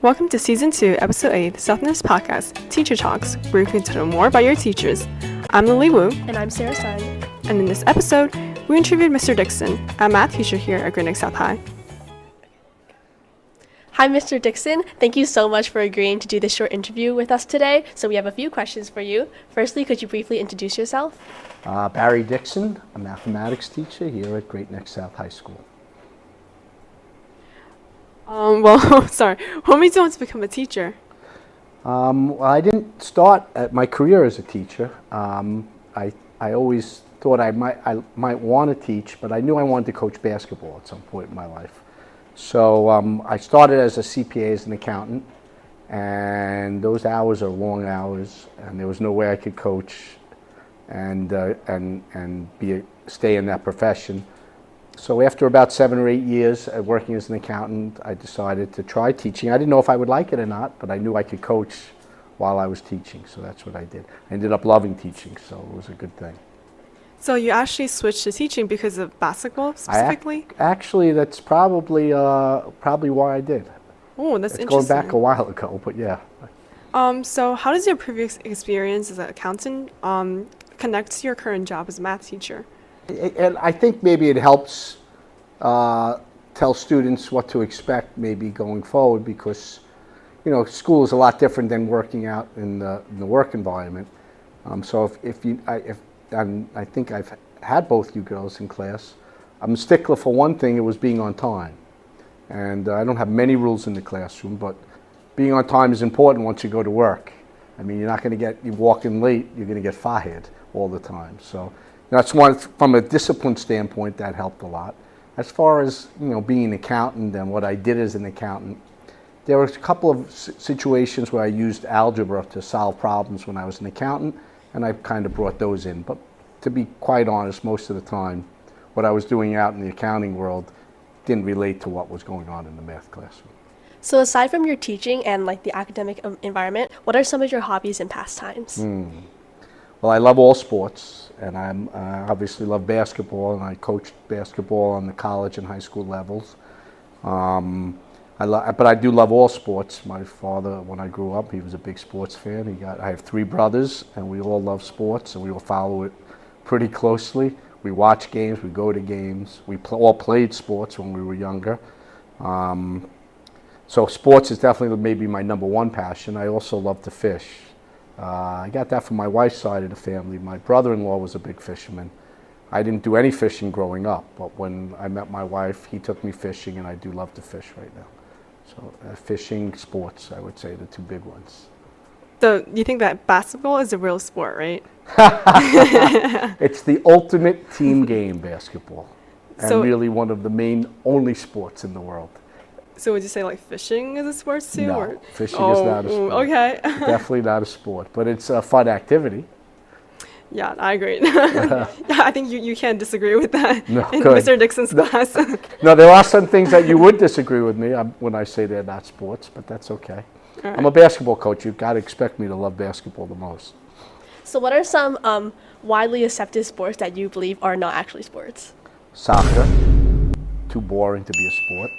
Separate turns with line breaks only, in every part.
Welcome to Season 2, Episode 8, the Sophomores Podcast, Teacher Talks, where you can know more about your teachers. I'm Lily Wu.
And I'm Sarah Stein.
And in this episode, we interviewed Mr. Dickson, a math teacher here at Great Neck South High.
Hi, Mr. Dickson. Thank you so much for agreeing to do this short interview with us today. So we have a few questions for you. Firstly, could you briefly introduce yourself?
Barry Dickson, a mathematics teacher here at Great Neck South High School.
Sorry. What made you want to become a teacher?
Well, I didn't start at my career as a teacher. I always thought I might want to teach, but I knew I wanted to coach basketball at some point in my life. So I started as a CPA, as an accountant, and those hours are long hours, and there was no way I could coach and stay in that profession. So after about 7 or 8 years working as an accountant, I decided to try teaching. I didn't know if I would like it or not, but I knew I could coach while I was teaching, so that's what I did. I ended up loving teaching, so it was a good thing.
So you actually switched to teaching because of basketball specifically?
Actually, that's probably why I did.
Oh, that's
it's
interesting.
Going back a while ago, but yeah.
So how does your previous experience as an accountant connect to your current job as a math teacher?
And I think maybe it helps tell students what to expect maybe going forward, because school is a lot different than working out in the work environment. So I think I've had both you girls in class. I'm a stickler for one thing. It was being on time, and I don't have many rules in the classroom, but being on time is important once you go to work. I mean, you walk in late, you're going to get fired all the time. So that's one, from a discipline standpoint, that helped a lot. As far as being an accountant and what I did as an accountant, there were a couple of situations where I used algebra to solve problems when I was an accountant, and I kind of brought those in. But to be quite honest, most of the time, what I was doing out in the accounting world didn't relate to what was going on in the math classroom.
So aside from your teaching and the academic environment, what are some of your hobbies and pastimes?
Well, I love all sports, and I obviously love basketball, and I coached basketball on the college and high school levels. But I do love all sports. My father, when I grew up, he was a big sports fan. I have 3 brothers, and we all love sports, and we all follow it pretty closely. We watch games, we go to games. We all played sports when we were younger. So sports is definitely maybe my number one passion. I also love to fish. I got that from my wife's side of the family. My brother-in-law was a big fisherman. I didn't do any fishing growing up, but when I met my wife, he took me fishing, and I do love to fish right now. So fishing, sports, I would say the 2 big ones.
So you think that basketball is a real sport, right?
It's the ultimate team game, basketball, and really one of the only sports in the world.
So would you say fishing is a sport too?
No, fishing is not a sport.
Okay.
Definitely not a sport, but it's a fun activity.
Yeah, I agree. Yeah, I think you can't disagree with that
No,
in
good.
Mr. Dickson's class.
No, there are some things that you would disagree with me when I say they're not sports, but that's okay. Right. I'm a basketball coach. You've got to expect me to love basketball the most.
So what are some widely accepted sports that you believe are not actually sports?
Soccer, too boring to be a sport.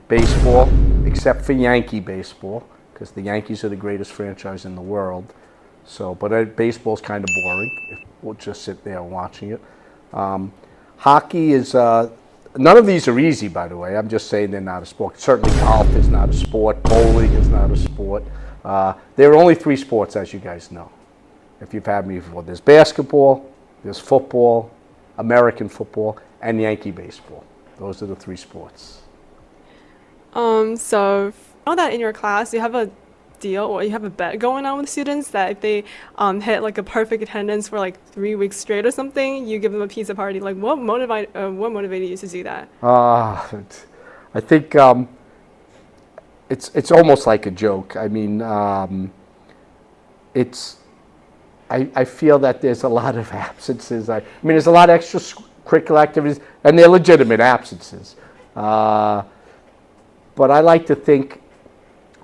Baseball, except for Yankee baseball, because the Yankees are the greatest franchise in the world. But baseball's kind of boring. We'll just sit there watching it. Hockey is, none of these are easy, by the way. I'm just saying they're not a sport. Certainly golf is not a sport. Bowling is not a sport. There are only 3 sports, as you guys know, if you've had me before. There's basketball, there's football, American football, and Yankee baseball. Those are the 3 sports.
So I know that in your class you have a deal, or you have a bet going on with students that if they hit a perfect attendance for 3 weeks straight or something, you give them a pizza party. What motivated you to do that?
I think it's almost like a joke. I mean, I feel that there's a lot of absences. I mean, there's a lot of extracurricular activities, and they're legitimate absences. But I like to think,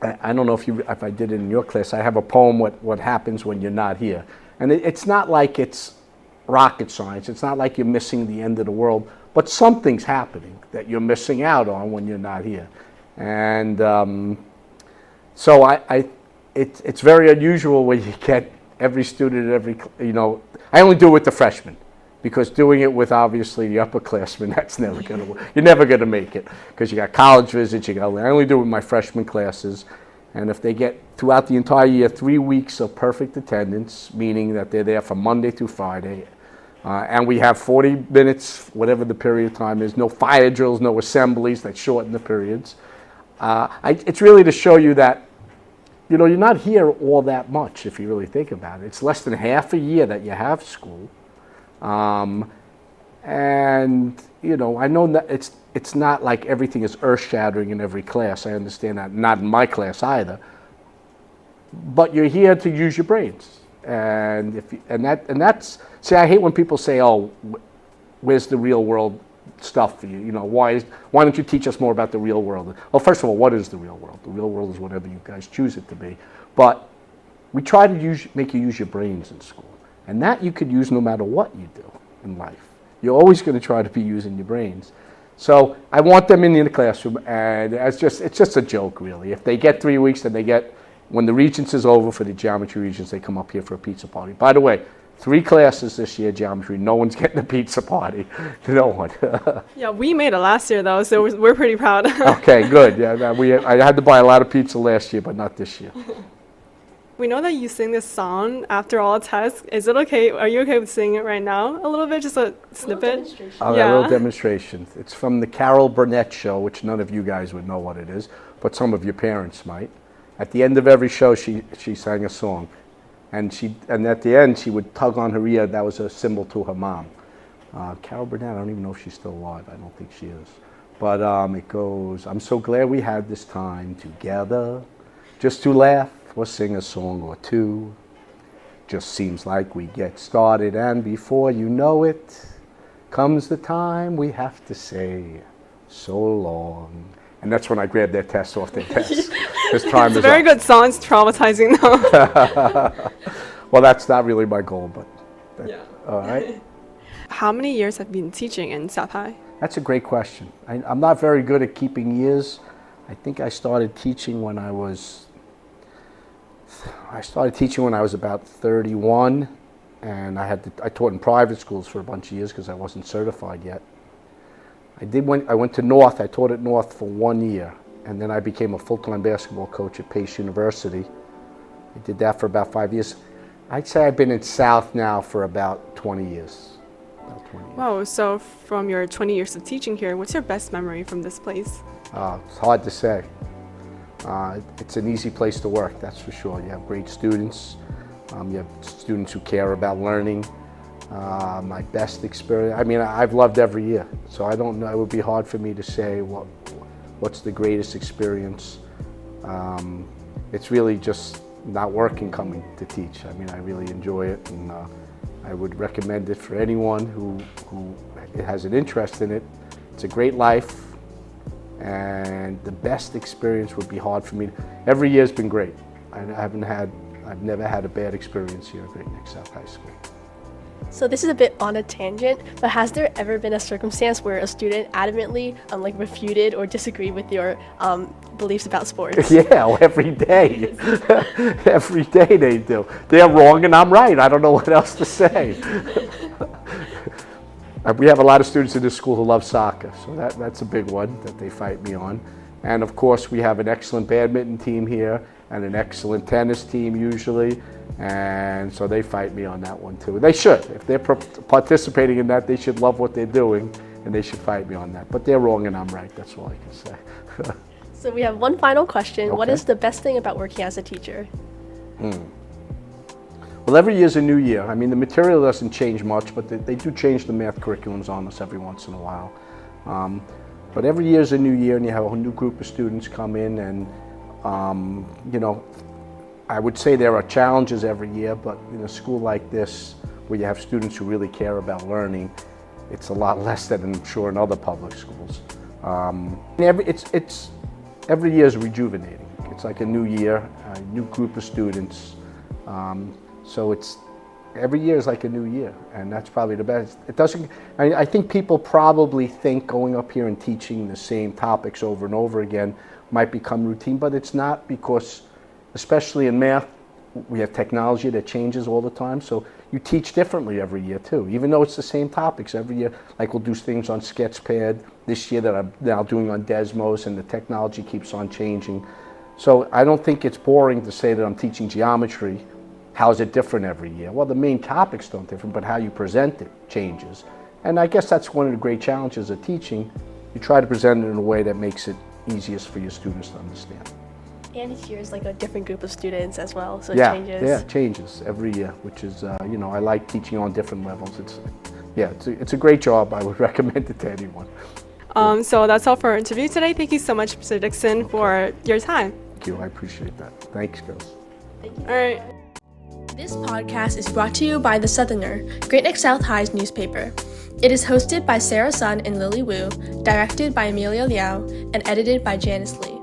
I don't know if I did it in your class, I have a poem, what happens when you're not here. And it's not like it's rocket science. It's not like you're missing the end of the world, but something's happening that you're missing out on when you're not here. And so it's very unusual when you get every student at every, I only do it with the freshmen, because doing it with obviously the upperclassmen, that's never going to work. You're never going to make it, because you got college visits, I only do it with my freshman classes. And if they get throughout the entire year 3 weeks of perfect attendance, meaning that they're there from Monday through Friday, and we have 40 minutes, whatever the period of time is, no fire drills, no assemblies that shorten the periods. It's really to show you that, you're not here all that much if you really think about it. It's less than half a year that you have school. And, I know that it's not like everything is earth-shattering in every class. I understand that. Not in my class either. But you're here to use your brains. And that's, see, I hate when people say, oh, where's the real world stuff for you? Why don't you teach us more about the real world? Well, first of all, what is the real world? The real world is whatever you guys choose it to be. But we try to make you use your brains in school. And that you could use no matter what you do in life. You're always going to try to be using your brains. So I want them in the classroom, and it's just a joke, really. If they get 3 weeks, then when the Regents is over for the geometry Regents, they come up here for a pizza party. By the way, 3 classes this year, geometry, no one's getting a pizza party. No one.
Yeah, we made it last year though, so we're pretty proud.
Okay, good. Yeah, I had to buy a lot of pizza last year, but not this year.
We know that you sing this song after all tests. Is it okay? Are you okay with singing it right now? A little bit, just a snippet?
A little demonstration. It's from the Carol Burnett show, which none of you guys would know what it is, but some of your parents might. At the end of every show, she sang a song. And at the end, she would tug on her ear. That was a symbol to her mom. Carol Burnett, I don't even know if she's still alive. I don't think she is. But it goes, I'm so glad we had this time together, just to laugh or sing a song or two. Just seems like we get started, and before you know it, comes the time we have to say so long. And that's when I grabbed their tests off their tests. This time
It's a very good song. It's traumatizing though.
Well, that's not really my goal, but all right.
How many years have you been teaching in South High?
That's a great question. I'm not very good at keeping years. I think I started teaching when I was about 31, and I taught in private schools for a bunch of years because I wasn't certified yet. I went to North. I taught at North for 1 year, and then I became a full-time basketball coach at Pace University. I did that for about 5 years. I'd say I've been in South now for about 20 years.
Wow, so from your 20 years of teaching here, what's your best memory from this place?
It's hard to say. It's an easy place to work, that's for sure. You have great students. You have students who care about learning. My best experience, I've loved every year, so I don't know, it would be hard for me to say what's the greatest experience. It's really just not working coming to teach. I really enjoy it, and I would recommend it for anyone who has an interest in it. It's a great life, and the best experience would be hard for me. Every year's been great. I've never had a bad experience here at Great Neck South High School.
So this is a bit on a tangent, but has there ever been a circumstance where a student adamantly refuted or disagreed with your beliefs about sports?
Yeah, every day. Every day they do. They're wrong and I'm right. I don't know what else to say. We have a lot of students in this school who love soccer, so that's a big one that they fight me on. And of course, we have an excellent badminton team here and an excellent tennis team usually. And so they fight me on that one too. They should. If they're participating in that, they should love what they're doing and they should fight me on that. But they're wrong and I'm right. That's all I can say.
So we have one final question.
Okay.
What is the best thing about working as a teacher?
Well, every year's a new year. The material doesn't change much, but they do change the math curriculums on us every once in a while. But every year's a new year, and you have a new group of students come in, and I would say there are challenges every year, but in a school like this, where you have students who really care about learning, it's a lot less than I'm sure in other public schools. Every year is rejuvenating. It's like a new year, a new group of students. So every year is like a new year, and that's probably the best. I think people probably think going up here and teaching the same topics over and over again might become routine, but it's not, because especially in math, we have technology that changes all the time, so you teach differently every year too, even though it's the same topics every year. Like we'll do things on Sketchpad this year that I'm now doing on Desmos, and the technology keeps on changing. So I don't think it's boring to say that I'm teaching geometry. How is it different every year? Well, the main topics don't differ, but how you present it changes. And I guess that's one of the great challenges of teaching. You try to present it in a way that makes it easiest for your students to understand.
And each year is like a different group of students as well, so it
Yeah,
changes.
yeah, it changes every year, which is, I like teaching on different levels. It's a great job. I would recommend it to anyone.
So that's all for our interview today. Thank you so much, Mr. Dickson, for your time.
Thank you. I appreciate that. Thanks, girls.
Thank you.
All right.
This podcast is brought to you by The Southerner, Great Neck South High's newspaper. It is hosted by Sarah Sun and Lily Wu, directed by Amelia Liao, and edited by Janice Lee.